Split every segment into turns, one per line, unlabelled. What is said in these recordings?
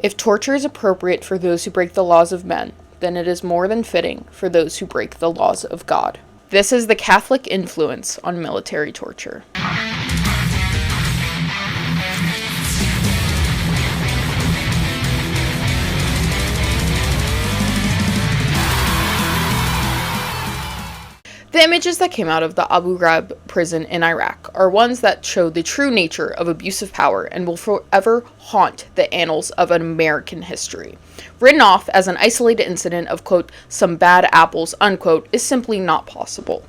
If torture is appropriate for those who break the laws of men, then it is more than fitting for those who break the laws of God. This is the Catholic influence on military torture. The images that came out of the Abu Ghraib prison in Iraq are ones that show the true nature of abuse of power and will forever haunt the annals of American history. Written off as an isolated incident of, quote, some bad apples, unquote, is simply not possible.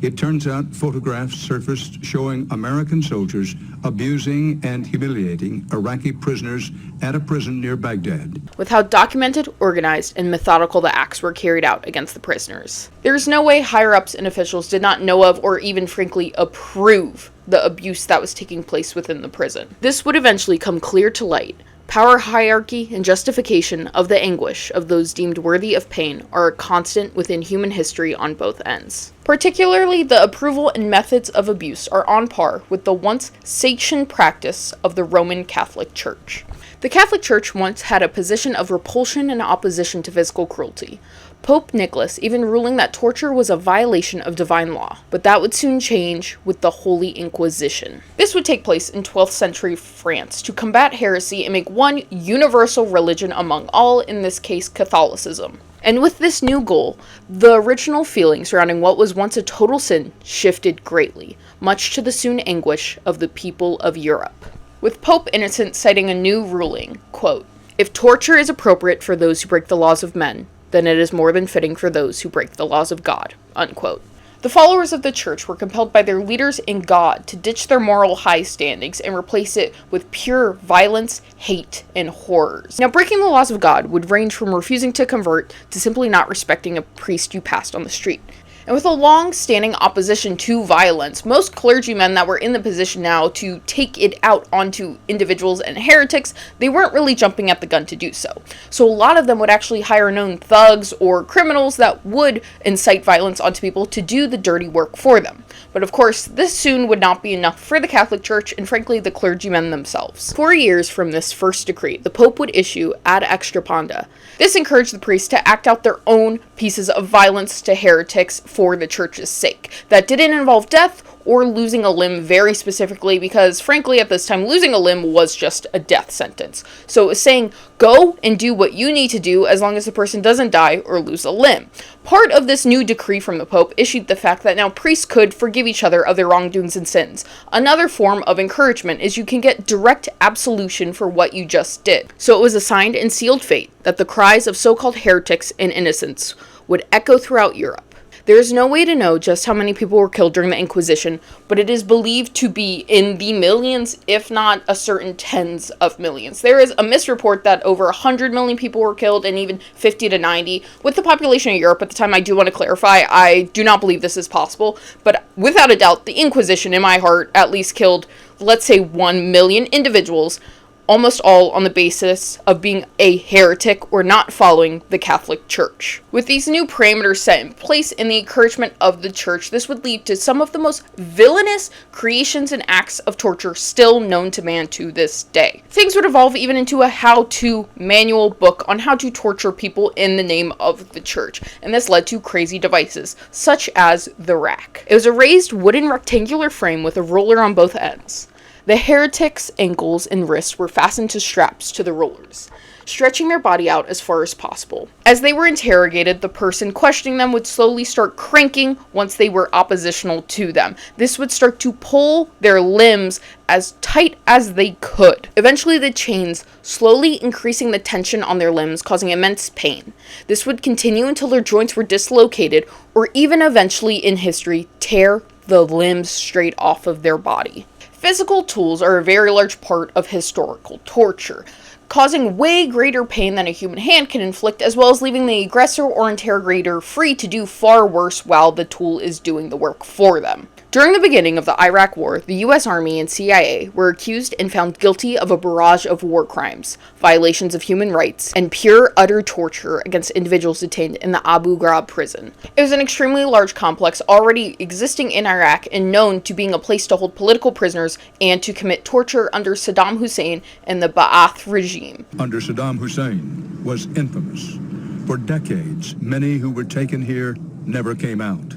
It turns out photographs surfaced showing American soldiers abusing and humiliating Iraqi prisoners at a prison near Baghdad.
With how documented, organized, and methodical the acts were carried out against the prisoners. There is no way higher-ups and officials did not know of or even frankly approve the abuse that was taking place within the prison. This would eventually come clear to light. Power hierarchy and justification of the anguish of those deemed worthy of pain are a constant within human history on both ends. Particularly, the approval and methods of abuse are on par with the once sanctioned practice of the Roman Catholic Church. The Catholic Church once had a position of repulsion and opposition to physical cruelty. Pope Nicholas even ruling that torture was a violation of divine law, but that would soon change with the Holy Inquisition. This would take place in 12th century France to combat heresy and make one universal religion among all, in this case Catholicism. And with this new goal, the original feeling surrounding what was once a total sin shifted greatly, much to the soon anguish of the people of Europe. With Pope Innocent citing a new ruling, quote, if torture is appropriate for those who break the laws of men, then it is more than fitting for those who break the laws of God, unquote. The followers of the church were compelled by their leaders in God to ditch their moral high standings and replace it with pure violence, hate, and horrors. Now, breaking the laws of God would range from refusing to convert to simply not respecting a priest you passed on the street. And with a long-standing opposition to violence, most clergymen that were in the position now to take it out onto individuals and heretics, they weren't really jumping at the gun to do so. So a lot of them would actually hire known thugs or criminals that would incite violence onto people to do the dirty work for them. But of course, this soon would not be enough for the Catholic Church and frankly the clergymen themselves. 4 years from this first decree, the Pope would issue ad extrapanda. This encouraged the priests to act out their own pieces of violence to heretics for the church's sake. That didn't involve death or losing a limb very specifically, because frankly at this time losing a limb was just a death sentence. So it was saying go and do what you need to do as long as the person doesn't die or lose a limb. Part of this new decree from the Pope issued the fact that now priests could forgive each other of their wrongdoings and sins. Another form of encouragement is you can get direct absolution for what you just did. So it was a signed and sealed fate that the cries of so-called heretics and innocents would echo throughout Europe. There is no way to know just how many people were killed during the Inquisition, but it is believed to be in the millions, if not a certain tens of millions. There is a misreport that over 100 million people were killed and even 50 to 90. With the population of Europe at the time, I do want to clarify, I do not believe this is possible, but without a doubt, the Inquisition, in my heart, at least killed, let's say, 1 million individuals, almost all on the basis of being a heretic or not following the Catholic Church. With these new parameters set in place and the encouragement of the Church, this would lead to some of the most villainous creations and acts of torture still known to man to this day. Things would evolve even into a how-to manual book on how to torture people in the name of the Church, and this led to crazy devices, such as the rack. It was a raised wooden rectangular frame with a roller on both ends. The heretics' ankles and wrists were fastened to straps to the rollers, stretching their body out as far as possible. As they were interrogated, the person questioning them would slowly start cranking once they were oppositional to them. This would start to pull their limbs as tight as they could. Eventually, the chains slowly increasing the tension on their limbs, causing immense pain. This would continue until their joints were dislocated, or even eventually in history, tear the limbs straight off of their body. Physical tools are a very large part of historical torture, causing way greater pain than a human hand can inflict, as well as leaving the aggressor or interrogator free to do far worse while the tool is doing the work for them. During the beginning of the Iraq War, the U.S. Army and CIA were accused and found guilty of a barrage of war crimes, violations of human rights, and pure, utter torture against individuals detained in the Abu Ghraib prison. It was an extremely large complex already existing in Iraq and known to being a place to hold political prisoners and to commit torture under Saddam Hussein and the Ba'ath regime.
Under Saddam Hussein was infamous. For decades, many who were taken here never came out.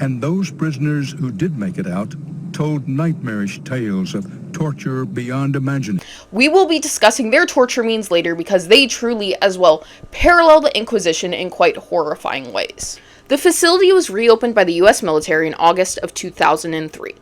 And those prisoners who did make it out told nightmarish tales of torture beyond imagining.
We will be discussing their torture means later because they truly, as well, parallel the Inquisition in quite horrifying ways. The facility was reopened by the U.S. military in August of 2003,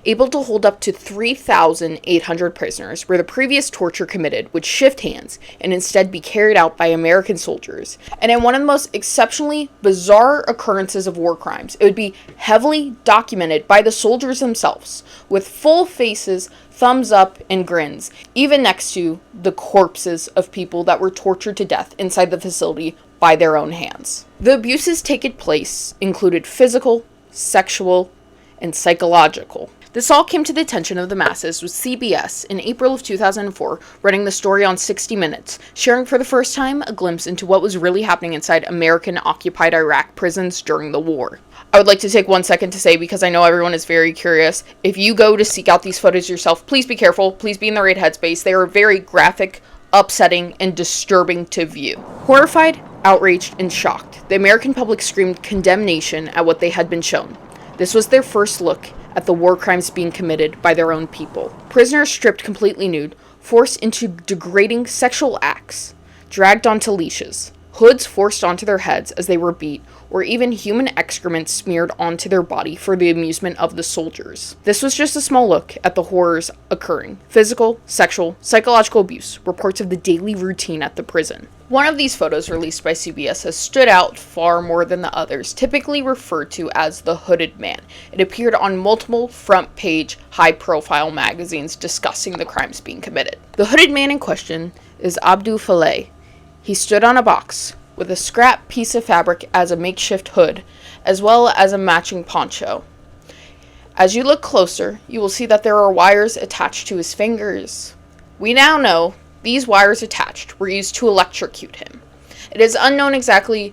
able to hold up to 3,800 prisoners, where the previous torture committed would shift hands and instead be carried out by American soldiers. And in one of the most exceptionally bizarre occurrences of war crimes, it would be heavily documented by the soldiers themselves, with full faces, thumbs up, and grins, even next to the corpses of people that were tortured to death inside the facility by their own hands. The abuses taking place included physical, sexual, and psychological. This all came to the attention of the masses with CBS in April of 2004 running the story on 60 Minutes, sharing for the first time a glimpse into what was really happening inside American-occupied Iraq prisons during the war. I would like to take 1 second to say, because I know everyone is very curious, if you go to seek out these photos yourself, please be careful, please be in the right headspace. They are very graphic, upsetting, and disturbing to view. Horrified, outraged, and shocked, the American public screamed condemnation at what they had been shown. This was their first look at the war crimes being committed by their own people. Prisoners stripped completely nude, forced into degrading sexual acts, dragged onto leashes, hoods forced onto their heads as they were beat, or even human excrement smeared onto their body for the amusement of the soldiers. This was just a small look at the horrors occurring. Physical, sexual, psychological abuse were parts of the daily routine at the prison. One of these photos released by CBS has stood out far more than the others, typically referred to as the Hooded Man. It appeared on multiple front-page, high-profile magazines discussing the crimes being committed. The Hooded Man in question is Abdul Faleh. He stood on a box with a scrap piece of fabric as a makeshift hood, as well as a matching poncho. As you look closer, you will see that there are wires attached to his fingers. We now know these wires attached were used to electrocute him. It is unknown exactly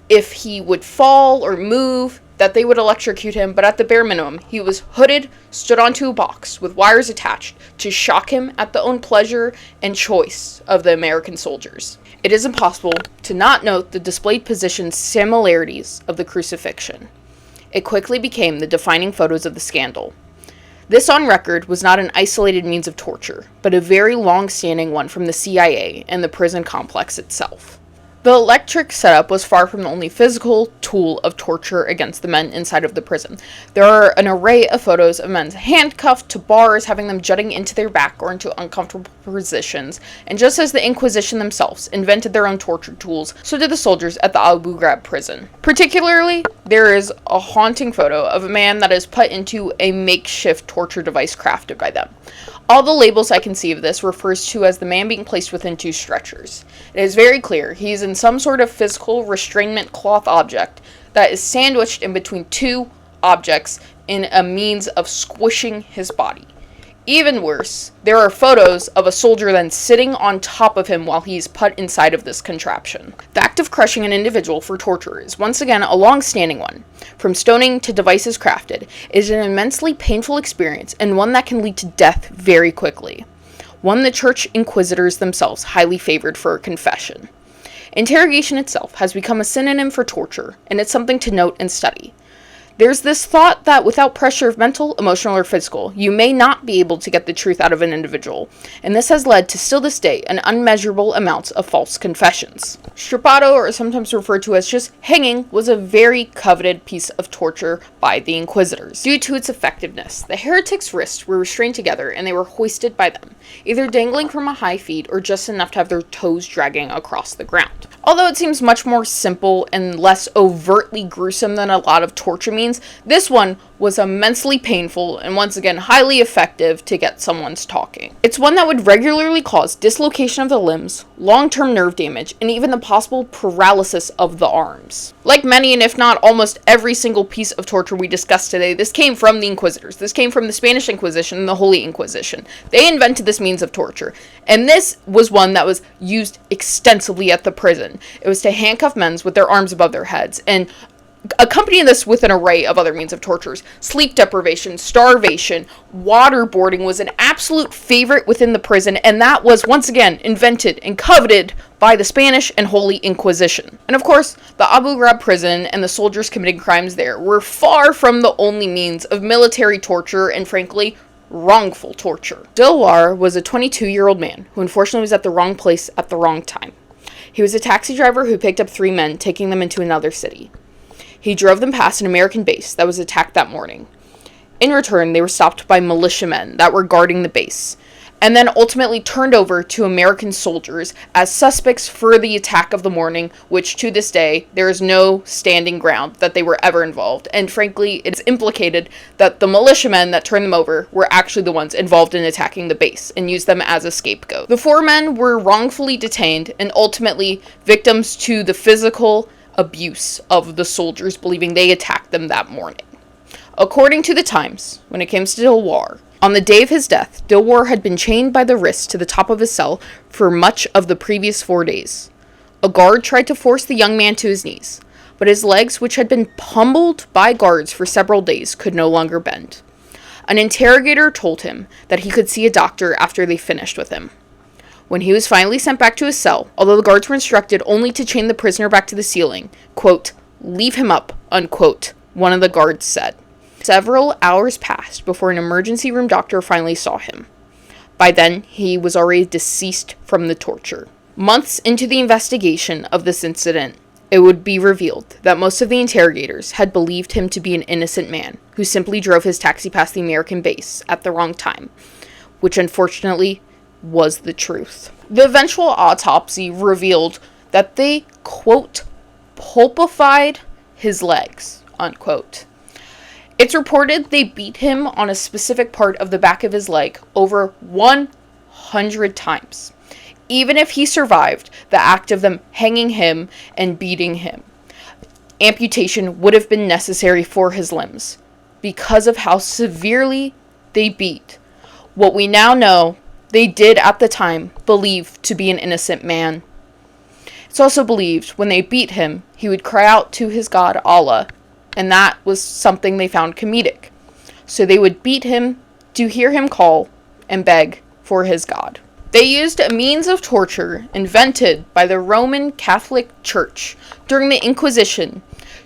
if he would fall or move that they would electrocute him, but at the bare minimum, he was hooded, stood onto a box with wires attached to shock him at the own pleasure and choice of the American soldiers. It is impossible to not note the displayed position similarities of the crucifixion. It quickly became the defining photos of the scandal. This on record was not an isolated means of torture, but a very long-standing one from the CIA and the prison complex itself. The electric setup was far from the only physical tool of torture against the men inside of the prison. There are an array of photos of men handcuffed to bars, having them jutting into their back or into uncomfortable positions, and just as the Inquisition themselves invented their own torture tools, so did the soldiers at the Abu Ghraib prison. Particularly, there is a haunting photo of a man that is put into a makeshift torture device crafted by them. All the labels I can see of this refers to as the man being placed within two stretchers. It is very clear he is in some sort of physical restrainment cloth object that is sandwiched in between two objects in a means of squishing his body. Even worse, there are photos of a soldier then sitting on top of him while he is put inside of this contraption. The act of crushing an individual for torture is once again a long-standing one. From stoning to devices crafted, it is an immensely painful experience and one that can lead to death very quickly. One the church inquisitors themselves highly favored for a confession. Interrogation itself has become a synonym for torture, and it's something to note and study. There's this thought that without pressure of mental, emotional, or physical, you may not be able to get the truth out of an individual, and this has led to still this day an unmeasurable amounts of false confessions. Strappado, or sometimes referred to as just hanging, was a very coveted piece of torture by the Inquisitors. Due to its effectiveness, the heretics' wrists were restrained together and they were hoisted by them, either dangling from a high feet or just enough to have their toes dragging across the ground. Although it seems much more simple and less overtly gruesome than a lot of torture means, this one was immensely painful and once again highly effective to get someone's talking. It's one that would regularly cause dislocation of the limbs, long-term nerve damage, and even the possible paralysis of the arms. Like many, and if not almost every single piece of torture we discussed today, this came from the Inquisitors. This came from the Spanish Inquisition and the Holy Inquisition. They invented this means of torture, and this was one that was used extensively at the prison. It was to handcuff men with their arms above their heads, and accompanying this with an array of other means of tortures. Sleep deprivation, starvation, waterboarding was an absolute favorite within the prison, and that was once again invented and coveted by the Spanish and Holy Inquisition. And of course, the Abu Ghraib prison and the soldiers committing crimes there were far from the only means of military torture and frankly, wrongful torture. Dilwar was a 22-year-old man who unfortunately was at the wrong place at the wrong time. He was a taxi driver who picked up 3 men, taking them into another city. He drove them past an American base that was attacked that morning. In return, they were stopped by militiamen that were guarding the base, and then ultimately turned over to American soldiers as suspects for the attack of the morning, which to this day, there is no standing ground that they were ever involved. And frankly, it's implicated that the militiamen that turned them over were actually the ones involved in attacking the base and used them as a scapegoat. The 4 men were wrongfully detained and ultimately victims to the physical abuse of the soldiers, believing they attacked them that morning. According to the Times, when it comes to Dilwar, on the day of his death, Dilwar had been chained by the wrists to the top of his cell for much of the previous 4 days. A guard tried to force the young man to his knees, but his legs, which had been pummeled by guards for several days, could no longer bend. An interrogator told him that he could see a doctor after they finished with him. When he was finally sent back to his cell, although the guards were instructed only to chain the prisoner back to the ceiling, quote, "Leave him up," unquote, one of the guards said. Several hours passed before an emergency room doctor finally saw him. By then, he was already deceased from the torture. Months into the investigation of this incident, it would be revealed that most of the interrogators had believed him to be an innocent man who simply drove his taxi past the American base at the wrong time, which unfortunately was the truth. The eventual autopsy revealed that they, quote, pulpified his legs, unquote. It's reported they beat him on a specific part of the back of his leg over 100 times, even if he survived the act of them hanging him and beating him. Amputation would have been necessary for his limbs because of how severely they beat what we now know they did at the time believe to be an innocent man. It's also believed when they beat him, he would cry out to his god Allah, and that was something they found comedic. So they would beat him to hear him call and beg for his god. They used a means of torture invented by the Roman Catholic Church during the Inquisition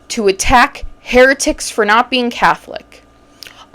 to attack heretics for not being Catholic.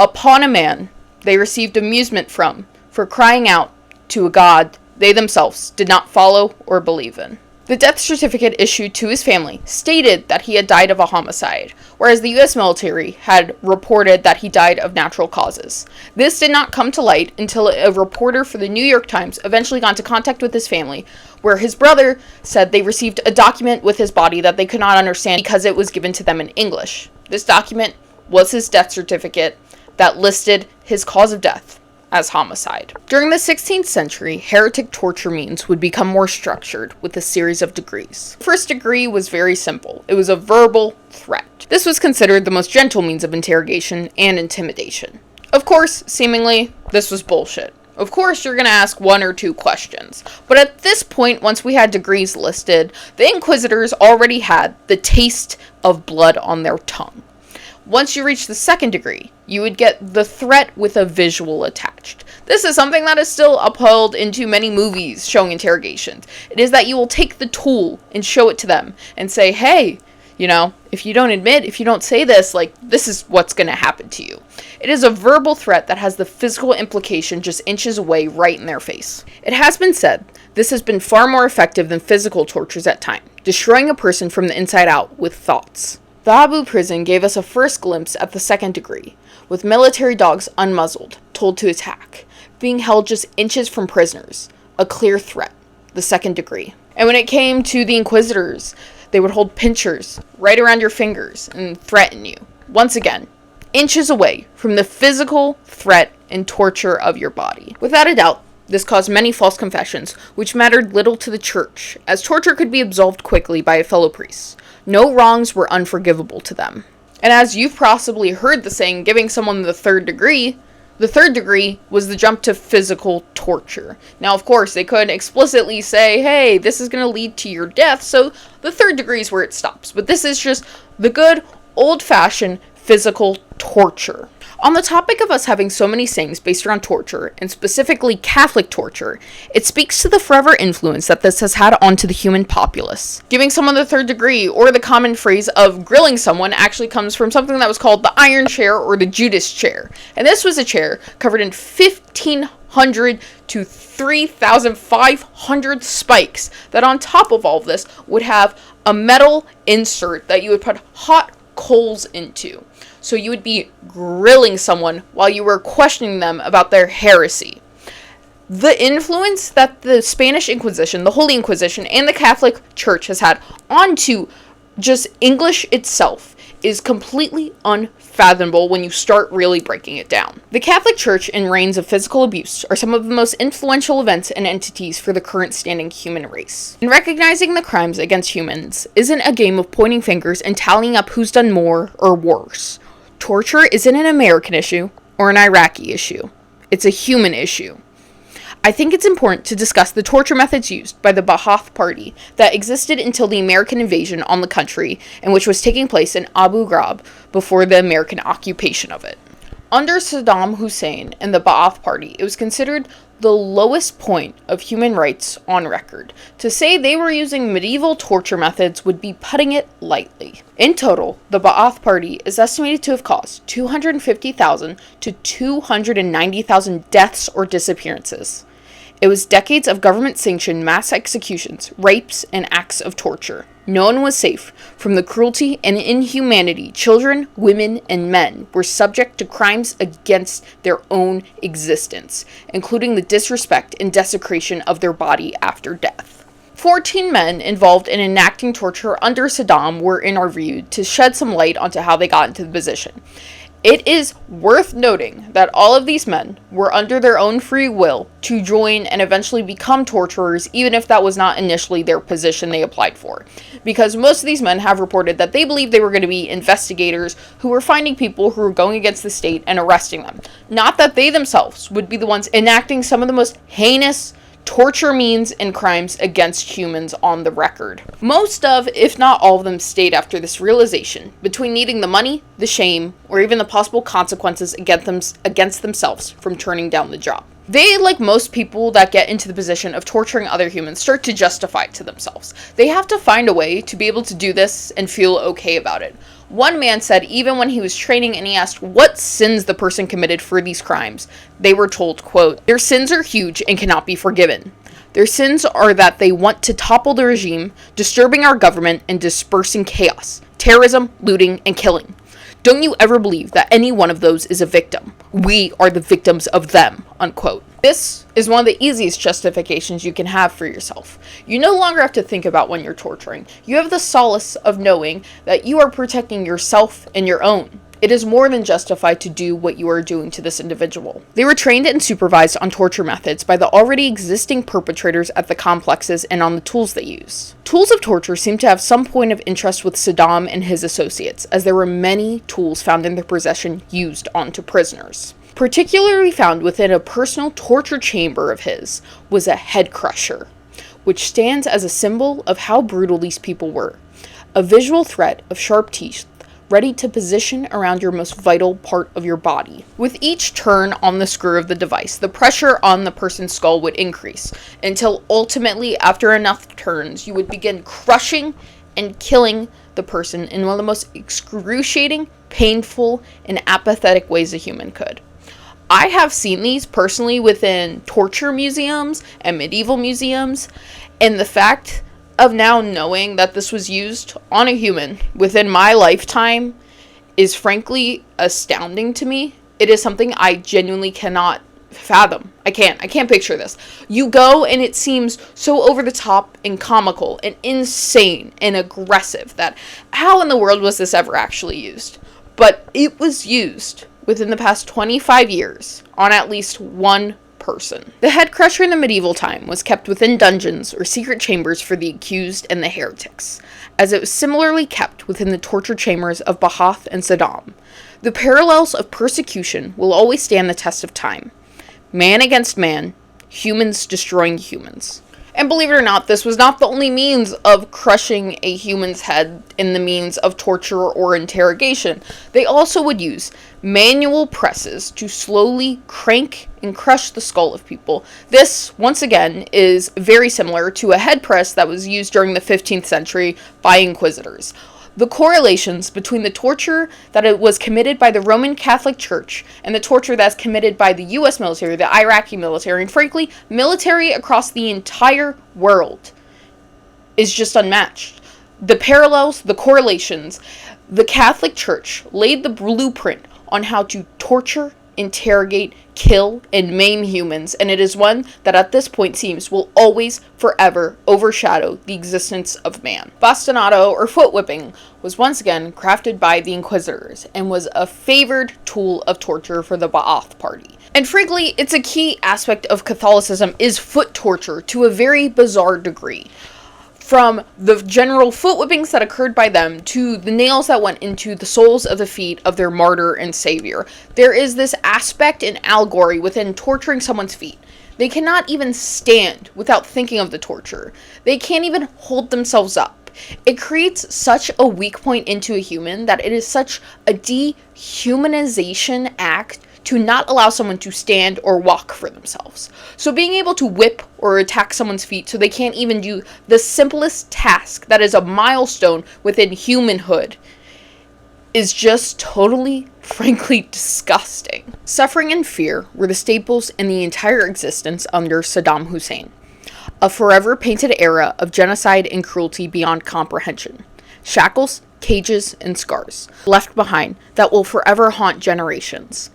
Upon a man they received amusement from for crying out to a god they themselves did not follow or believe in. The death certificate issued to his family stated that he had died of a homicide, whereas the U.S. military had reported that he died of natural causes. This did not come to light until a reporter for the New York Times eventually got into contact with his family, where his brother said they received a document with his body that they could not understand because it was given to them in English. This document was his death certificate that listed his cause of death as homicide. During the 16th century, heretic torture means would become more structured with a series of degrees. The first degree was very simple. It was a verbal threat. This was considered the most gentle means of interrogation and intimidation. Of course, seemingly, this was bullshit. Of course, you're going to ask 1 or 2 questions. But at this point, once we had degrees listed, the Inquisitors already had the taste of blood on their tongue. Once you reach the second degree, you would get the threat with a visual attached. This is something that is still upheld into many movies showing interrogations. It is that you will take the tool and show it to them and say, hey, if you don't admit, if you don't say this, this is what's going to happen to you. It is a verbal threat that has the physical implication just inches away right in their face. It has been said this has been far more effective than physical tortures at times, destroying a person from the inside out with thoughts. The Abu prison gave us a first glimpse at the second degree, with military dogs unmuzzled, told to attack, being held just inches from prisoners, a clear threat, the second degree. And when it came to the Inquisitors, they would hold pinchers right around your fingers and threaten you. Once again, inches away from the physical threat and torture of your body. Without a doubt, this caused many false confessions, which mattered little to the church, as torture could be absolved quickly by a fellow priest. No wrongs were unforgivable to them. And as you've possibly heard the saying, giving someone the third degree was the jump to physical torture. Now, of course, they couldn't explicitly say, hey, this is going to lead to your death, so the third degree is where it stops. But this is just the good, old-fashioned physical torture. On the topic of us having so many sayings based around torture, and specifically Catholic torture, it speaks to the forever influence that this has had onto the human populace. Giving someone the third degree, or the common phrase of grilling someone, actually comes from something that was called the iron chair or the Judas chair. And this was a chair covered in 1,500 to 3,500 spikes that on top of all of this would have a metal insert that you would put hot coals into. So you would be grilling someone while you were questioning them about their heresy. The influence that the Spanish Inquisition, the Holy Inquisition, and the Catholic Church has had onto just English itself is completely unfathomable when you start really breaking it down. The Catholic Church and reigns of physical abuse are some of the most influential events and entities for the current standing human race. And recognizing the crimes against humans isn't a game of pointing fingers and tallying up who's done more or worse. Torture isn't an American issue or an Iraqi issue. It's a human issue. I think it's important to discuss the torture methods used by the Ba'ath Party that existed until the American invasion on the country and which was taking place in Abu Ghraib before the American occupation of it. Under Saddam Hussein and the Ba'ath Party, it was considered the lowest point of human rights on record. To say they were using medieval torture methods would be putting it lightly. In total, the Ba'ath Party is estimated to have caused 250,000 to 290,000 deaths or disappearances. It was decades of government-sanctioned mass executions, rapes, and acts of torture. No one was safe from the cruelty and inhumanity children, women, and men were subject to crimes against their own existence, including the disrespect and desecration of their body after death. 14 men involved in enacting torture under Saddam were interviewed to shed some light onto how they got into the position. It is worth noting that all of these men were under their own free will to join and eventually become torturers, even if that was not initially their position they applied for. Because most of these men have reported that they believed they were going to be investigators who were finding people who were going against the state and arresting them. Not that they themselves would be the ones enacting some of the most heinous torture means and crimes against humans on the record. Most of, if not all of them, stayed after this realization, between needing the money, the shame, or even the possible consequences against themselves from turning down the job. They, like most people that get into the position of torturing other humans, start to justify it to themselves. They have to find a way to be able to do this and feel okay about it. One man said even when he was training and he asked what sins the person committed for these crimes, they were told, quote, "Their sins are huge and cannot be forgiven. Their sins are that they want to topple the regime, disturbing our government and dispersing chaos, terrorism, looting, and killing. Don't you ever believe that any one of those is a victim. We are the victims of them," unquote. This is one of the easiest justifications you can have for yourself. You no longer have to think about when you're torturing. You have the solace of knowing that you are protecting yourself and your own. It is more than justified to do what you are doing to this individual. They were trained and supervised on torture methods by the already existing perpetrators at the complexes and on the tools they use. Tools of torture seem to have some point of interest with Saddam and his associates, as there were many tools found in their possession used onto prisoners. Particularly found within a personal torture chamber of his was a headcrusher, which stands as a symbol of how brutal these people were. A visual threat of sharp teeth ready to position around your most vital part of your body. With each turn on the screw of the device, the pressure on the person's skull would increase, until ultimately, after enough turns, you would begin crushing and killing the person in one of the most excruciating, painful, and apathetic ways a human could. I have seen these personally within torture museums and medieval museums, and the fact of now knowing that this was used on a human within my lifetime is frankly astounding to me. It is something I genuinely cannot fathom. I can't picture this. You go and it seems so over the top and comical and insane and aggressive that how in the world was this ever actually used? but it was used within the past 25 years on at least one person. The Headcrusher in the medieval time was kept within dungeons or secret chambers for the accused and the heretics, as it was similarly kept within the torture chambers of Ba'ath and Saddam. The parallels of persecution will always stand the test of time. Man against man, humans destroying humans. And believe it or not, this was not the only means of crushing a human's head in the means of torture or interrogation. They also would use manual presses to slowly crank and crush the skull of people. This, once again, is very similar to a head press that was used during the 15th century by inquisitors. The correlations between the torture that it was committed by the Roman Catholic Church and the torture that's committed by the US military, the Iraqi military, and frankly, military across the entire world is just unmatched. The parallels, the correlations, the Catholic Church laid the blueprint on how to torture, interrogate, kill, and maim humans, and it is one that at this point seems will always forever overshadow the existence of man. Bastinado, or foot whipping, was once again crafted by the inquisitors and was a favored tool of torture for the Ba'ath party. And frankly, it's a key aspect of Catholicism is foot torture to a very bizarre degree. From the general foot whippings that occurred by them to the nails that went into the soles of the feet of their martyr and savior. There is this aspect and allegory within torturing someone's feet. They cannot even stand without thinking of the torture. They can't even hold themselves up. It creates such a weak point into a human that it is such a dehumanization act to not allow someone to stand or walk for themselves. So being able to whip or attack someone's feet so they can't even do the simplest task that is a milestone within humanhood is just totally, frankly, disgusting. Suffering and fear were the staples in the entire existence under Saddam Hussein, a forever painted era of genocide and cruelty beyond comprehension. Shackles, cages, and scars left behind that will forever haunt generations.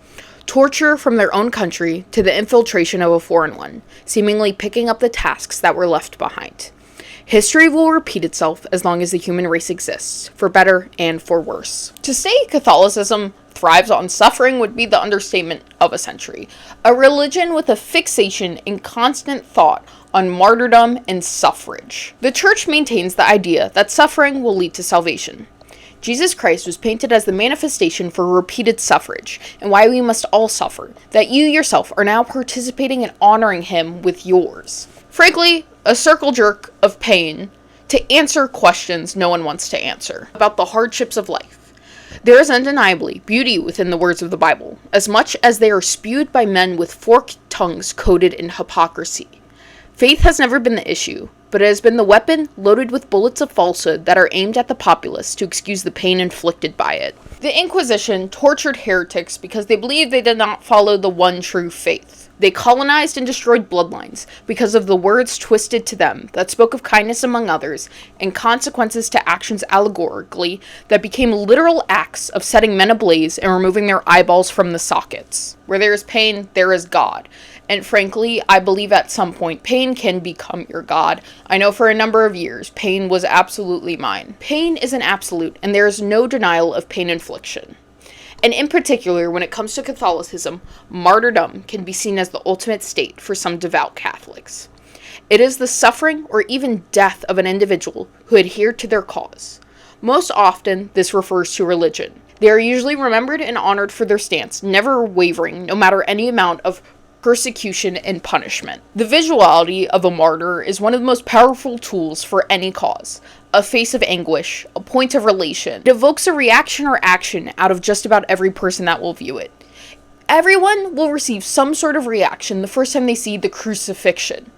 Torture from their own country to the infiltration of a foreign one, seemingly picking up the tasks that were left behind. History will repeat itself as long as the human race exists, for better and for worse. To say Catholicism thrives on suffering would be the understatement of a century. A religion with a fixation and constant thought on martyrdom and suffrage. The church maintains the idea that suffering will lead to salvation. Jesus Christ was painted as the manifestation for repeated suffrage, and why we must all suffer, that you yourself are now participating and honoring him with yours. Frankly, a circle jerk of pain to answer questions no one wants to answer about the hardships of life. There is undeniably beauty within the words of the Bible, as much as they are spewed by men with forked tongues coated in hypocrisy. Faith has never been the issue, but it has been the weapon loaded with bullets of falsehood that are aimed at the populace to excuse the pain inflicted by it. The Inquisition tortured heretics because they believed they did not follow the one true faith. They colonized and destroyed bloodlines because of the words twisted to them that spoke of kindness among others and consequences to actions allegorically that became literal acts of setting men ablaze and removing their eyeballs from the sockets. Where there is pain, there is God. And frankly, I believe at some point pain can become your God. I know for a number of years, pain was absolutely mine. Pain is an absolute, and there is no denial of pain infliction. And in particular, when it comes to Catholicism, martyrdom can be seen as the ultimate state for some devout Catholics. It is the suffering or even death of an individual who adhered to their cause. Most often, this refers to religion. They are usually remembered and honored for their stance, never wavering, no matter any amount of persecution and punishment. The visuality of a martyr is one of the most powerful tools for any cause. A face of anguish, a point of relation. It evokes a reaction or action out of just about every person that will view it. Everyone will receive some sort of reaction the first time they see the crucifixion.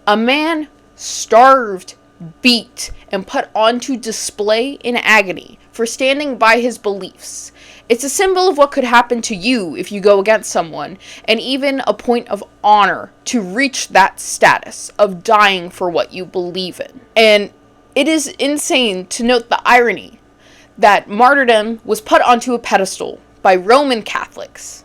A man starved, beat, and put onto display in agony for standing by his beliefs. It's a symbol of what could happen to you if you go against someone, and even a point of honor to reach that status of dying for what you believe in. And it is insane to note the irony that martyrdom was put onto a pedestal by Roman Catholics,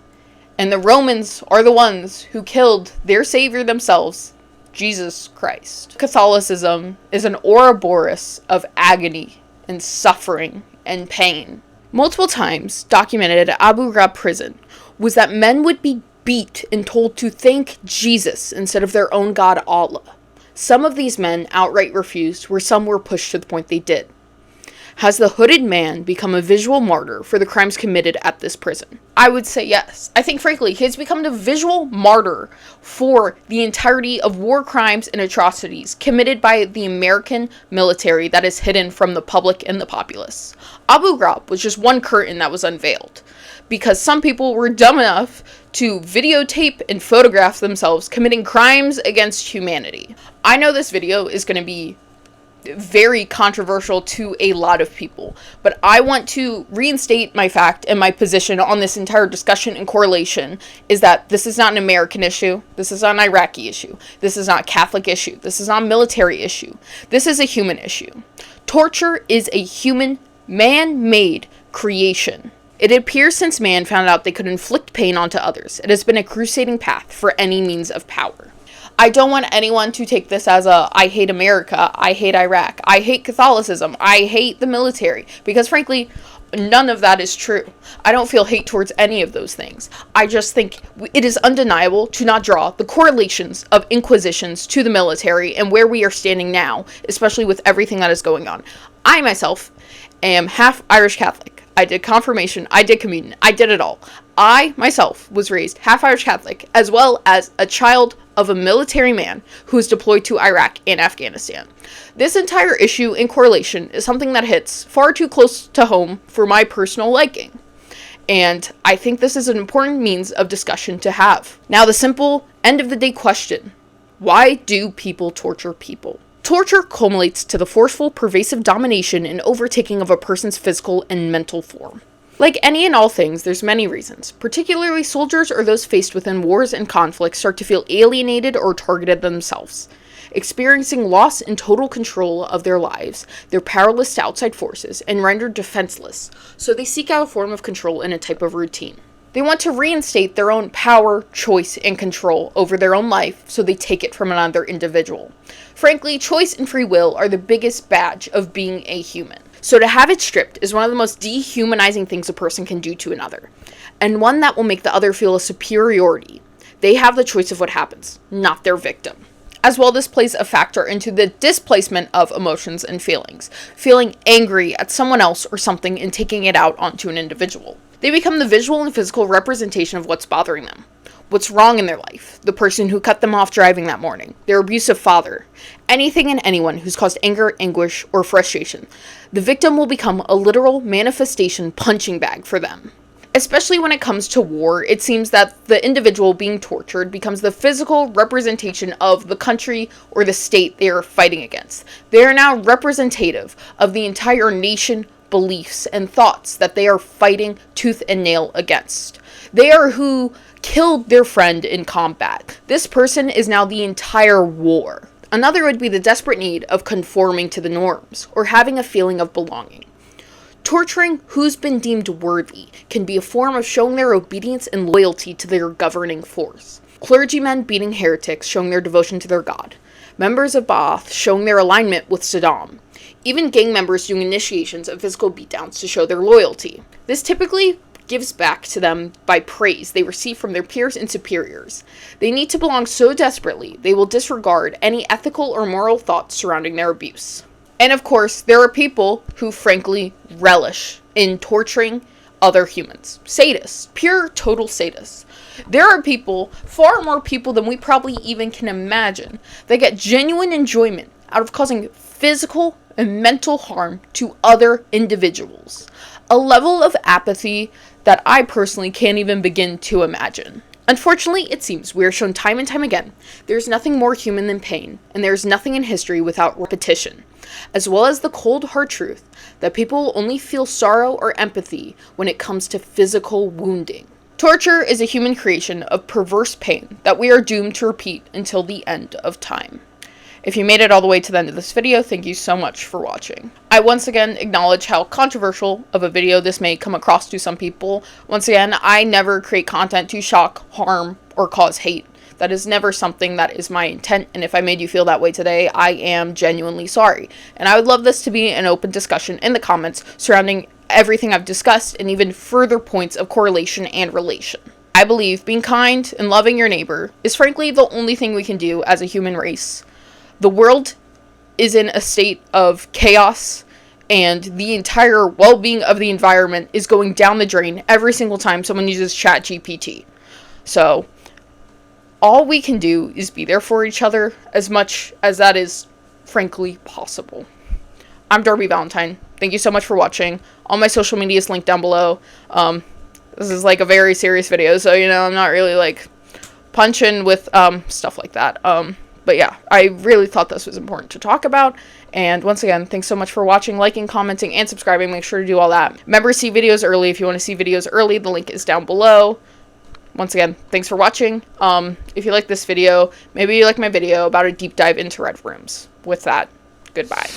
and the Romans are the ones who killed their savior themselves, Jesus Christ. Catholicism is an Ouroboros of agony and suffering and pain multiple times documented at Abu Ghraib prison was that men would be beat and told to thank Jesus instead of their own God Allah. Some of these men outright refused, where some were pushed to the point they did. Has the hooded man become a visual martyr for the crimes committed at this prison? I would say yes. I think, frankly, he has become the visual martyr for the entirety of war crimes and atrocities committed by the American military that is hidden from the public and the populace. Abu Ghraib was just one curtain that was unveiled, because some people were dumb enough to videotape and photograph themselves committing crimes against humanity. I know this video is going to be very controversial to a lot of people, but I want to reinstate my fact and my position on this entire discussion and correlation is that this is not an American issue, this is not an Iraqi issue, this is not a Catholic issue, this is not a military issue, this is a human issue. Torture is a human, man-made creation. It appears since man found out they could inflict pain onto others, it has been a crusading path for any means of power. I don't want anyone to take this as I hate America, I hate Iraq, I hate Catholicism, I hate the military, because frankly, none of that is true. I don't feel hate towards any of those things. I just think it is undeniable to not draw the correlations of inquisitions to the military and where we are standing now, especially with everything that is going on. I myself am half Irish Catholic. I did confirmation, I did communion, I did it all. I myself was raised half Irish Catholic, as well as a child of a military man who was deployed to Iraq and Afghanistan. This entire issue in correlation is something that hits far too close to home for my personal liking. And I think this is an important means of discussion to have. Now, the simple end of the day question: why do people torture people? Torture culminates to the forceful, pervasive domination and overtaking of a person's physical and mental form. Like any and all things, there's many reasons. Particularly soldiers or those faced within wars and conflicts start to feel alienated or targeted themselves, experiencing loss and total control of their lives. They're powerless to outside forces and rendered defenseless, so they seek out a form of control in a type of routine. They want to reinstate their own power, choice, and control over their own life, so they take it from another individual. Frankly, choice and free will are the biggest badge of being a human. So to have it stripped is one of the most dehumanizing things a person can do to another, and one that will make the other feel a superiority. They have the choice of what happens, not their victim. As well, this plays a factor into the displacement of emotions and feelings, feeling angry at someone else or something and taking it out onto an individual. They become the visual and physical representation of what's bothering them, what's wrong in their life, the person who cut them off driving that morning, their abusive father, anything and anyone who's caused anger, anguish, or frustration. The victim will become a literal manifestation punching bag for them. Especially when it comes to war, it seems that the individual being tortured becomes the physical representation of the country or the state they are fighting against. They are now representative of the entire nation, beliefs, and thoughts that they are fighting tooth and nail against. They are who killed their friend in combat. This person is now the entire war. Another would be the desperate need of conforming to the norms, or having a feeling of belonging. Torturing who's been deemed worthy can be a form of showing their obedience and loyalty to their governing force. Clergymen beating heretics, showing their devotion to their god. Members of Ba'ath showing their alignment with Saddam. Even gang members doing initiations and physical beatdowns to show their loyalty. This typically gives back to them by praise they receive from their peers and superiors. They need to belong so desperately, they will disregard any ethical or moral thoughts surrounding their abuse. And of course, there are people who frankly relish in torturing other humans. Sadists. Pure, total sadists. There are people, far more people than we probably even can imagine, that get genuine enjoyment out of causing physical and mental harm to other individuals. A level of apathy that I personally can't even begin to imagine. Unfortunately, it seems we are shown time and time again, there's nothing more human than pain, and there's nothing in history without repetition, as well as the cold hard truth that people only feel sorrow or empathy when it comes to physical wounding. Torture is a human creation of perverse pain that we are doomed to repeat until the end of time. If you made it all the way to the end of this video, thank you so much for watching. I once again acknowledge how controversial of a video this may come across to some people. Once again, I never create content to shock, harm, or cause hate. That is never something that is my intent, and if I made you feel that way today, I am genuinely sorry. And I would love this to be an open discussion in the comments surrounding everything I've discussed and even further points of correlation and relation. I believe being kind and loving your neighbor is frankly the only thing we can do as a human race. The world is in a state of chaos, and the entire well-being of the environment is going down the drain every single time someone uses ChatGPT. So, all we can do is be there for each other as much as that is frankly possible. I'm Darby Valentine. Thank you so much for watching. All my social media is linked down below. This is like a very serious video, so I'm not really like punching with stuff like that. But yeah, I really thought this was important to talk about. And once again, thanks so much for watching, liking, commenting, and subscribing. Make sure to do all that. Remember to see videos early. If you want to see videos early, the link is down below. Once again, thanks for watching. If you like this video, maybe you like my video about a deep dive into red rooms. With that, goodbye.